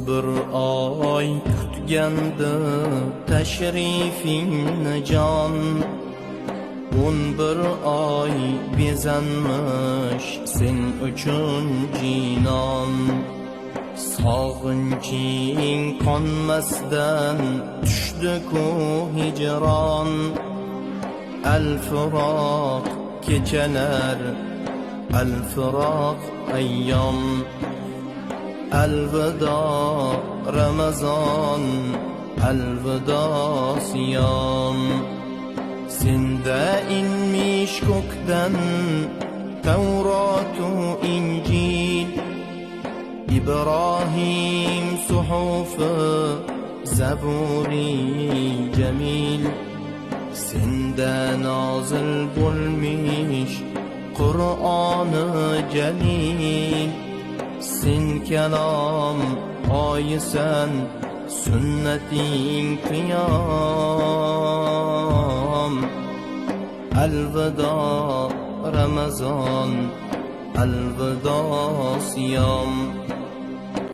bir oy kutgandi tashrifingni jon, 11 oy bezanmish sen uchun jinon. Sog'inching qonmasdan tushdi-ku hijron, al-firoq kechalar, al-firoq ayyom. Alvido Ramazon, alvido siyom. Senda inmish ko'kdan Tavrotu Injil, İbrahim suhufi Zaburi Jamil. Senda nozil bo'lmish Qur'oni Jalil, sen kalom oyisan, sunnating qiyom. Alvido Ramazon, alvido siyom.